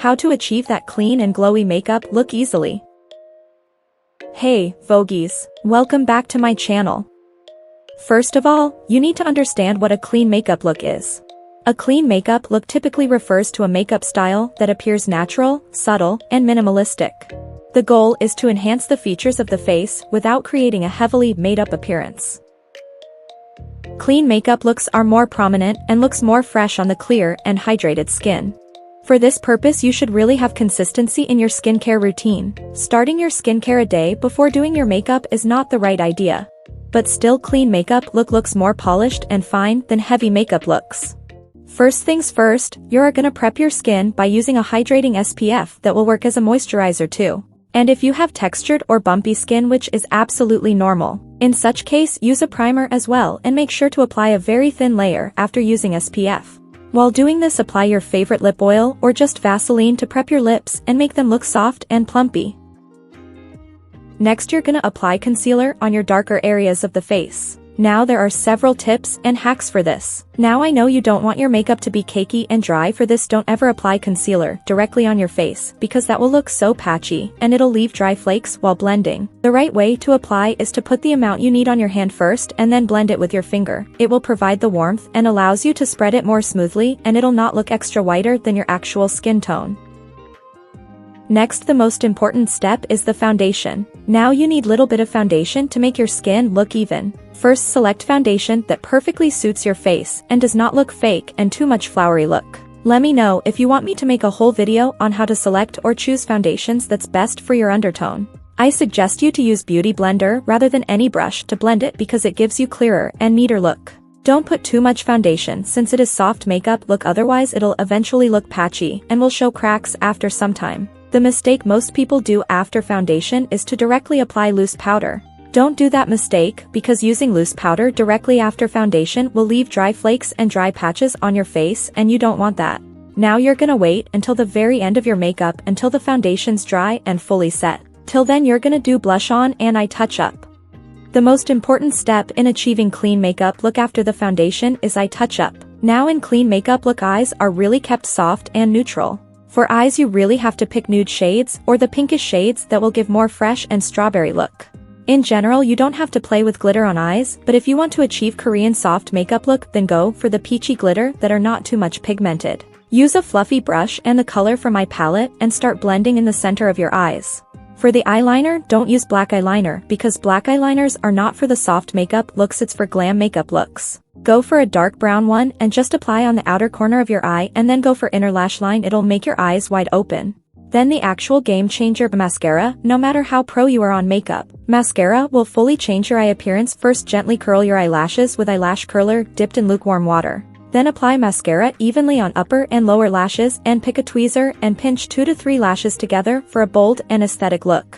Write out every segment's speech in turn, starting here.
how to achieve that clean and glowy makeup look easily. Hey, Vogueies, welcome back to my channel. First of all, you need to understand what a clean makeup look is. A clean makeup look typically refers to a makeup style that appears natural, subtle, and minimalistic. The goal is to enhance the features of the face without creating a heavily made-up appearance. Clean makeup looks are more prominent and looks more fresh on the clear and hydrated skin. For this purpose, you should really have consistency in your skincare routine. Starting your skincare a day before doing your makeup is not the right idea. But still, clean makeup looks more polished and fine than heavy makeup looks. First things first, you're gonna prep your skin by using a hydrating SPF that will work as a moisturizer too. And if you have textured or bumpy skin, which is absolutely normal, in such case use a primer as well and make sure to apply a very thin layer after using SPF. While doing this, apply your favorite lip oil or just Vaseline to prep your lips and make them look soft and plumpy. Next, you're gonna apply concealer on your darker areas of the face. Now there are several tips and hacks for this. Now I know you don't want your makeup to be cakey and dry. For this, don't ever apply concealer directly on your face because that will look so patchy and it'll leave dry flakes while blending. The right way to apply is to put the amount you need on your hand first and then blend it with your finger. It will provide the warmth and allows you to spread it more smoothly, and it'll not look extra whiter than your actual skin tone. Next, the most important step is the foundation. Now you need little bit of foundation to make your skin look even. First, select foundation that perfectly suits your face and does not look fake and too much flowery look. Let me know if you want me to make a whole video on how to select or choose foundations that's best for your undertone. I suggest you to use Beauty Blender rather than any brush to blend it because it gives you clearer and neater look. Don't put too much foundation since it is soft makeup look, otherwise it'll eventually look patchy and will show cracks after some time. The mistake most people do after foundation is to directly apply loose powder. Don't do that mistake because using loose powder directly after foundation will leave dry flakes and dry patches on your face, and you don't want that. Now you're gonna wait until the very end of your makeup until the foundation's dry and fully set. Till then, you're gonna do blush on and eye touch-up. The most important step in achieving clean makeup look after the foundation is eye touch-up. Now in clean makeup look, eyes are really kept soft and neutral. For eyes, you really have to pick nude shades or the pinkish shades that will give more fresh and strawberry look. In general, you don't have to play with glitter on eyes, but if you want to achieve Korean soft makeup look, then go for the peachy glitter that are not too much pigmented. Use a fluffy brush and the color from my palette and start blending in the center of your eyes. For the eyeliner, don't use black eyeliner because black eyeliners are not for the soft makeup looks, it's for glam makeup looks. Go for a dark brown one and just apply on the outer corner of your eye, and then go for inner lash line. It'll make your eyes wide open. Then the actual game changer, mascara. No matter how pro you are on makeup, mascara will fully change your eye appearance. First, gently curl your eyelashes with eyelash curler dipped in lukewarm water. Then apply mascara evenly on upper and lower lashes and pick a tweezer and pinch 2 to 3 lashes together for a bold and aesthetic look.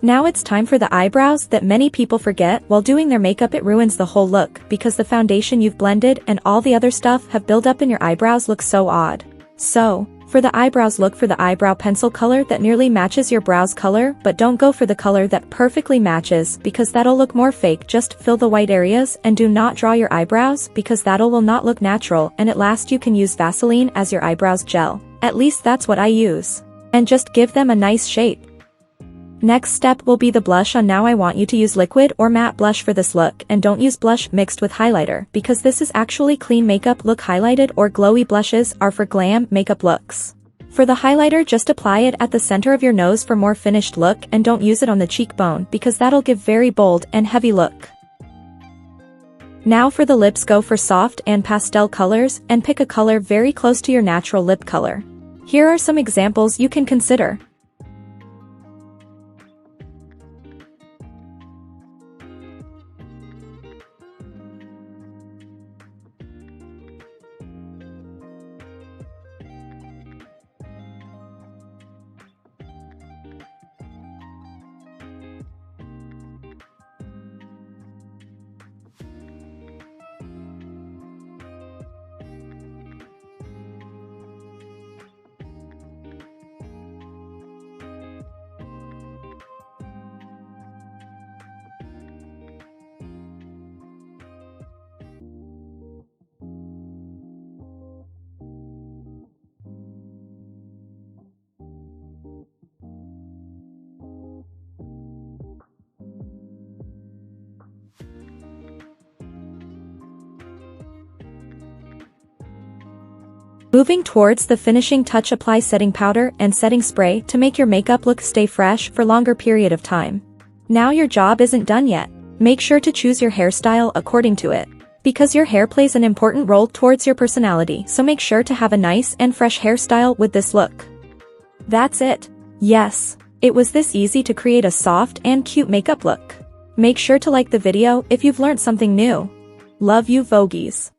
Now it's time for the eyebrows that many people forget while doing their makeup. It ruins the whole look because the foundation you've blended and all the other stuff have built up in your eyebrows look so odd. So, for the eyebrows, look for the eyebrow pencil color that nearly matches your brows color, but don't go for the color that perfectly matches because that'll look more fake. Just fill the white areas and do not draw your eyebrows because that'll will not look natural, and at last you can use Vaseline as your eyebrows gel. At least that's what I use. And just give them a nice shape. Next step will be the blush on. Now I want you to use liquid or matte blush for this look, and don't use blush mixed with highlighter because this is actually clean makeup look. Highlighted or glowy blushes are for glam makeup looks. For the highlighter, just apply it at the center of your nose for more finished look, and don't use it on the cheekbone because that'll give very bold and heavy look. Now for the lips, go for soft and pastel colors and pick a color very close to your natural lip color. Here are some examples you can consider. Moving towards the finishing touch, apply setting powder and setting spray to make your makeup look stay fresh for longer period of time. Now your job isn't done yet. Make sure to choose your hairstyle according to it. Because your hair plays an important role towards your personality, so make sure to have a nice and fresh hairstyle with this look. That's it. Yes, it was this easy to create a soft and cute makeup look. Make sure to like the video if you've learned something new. Love you, Vogueies.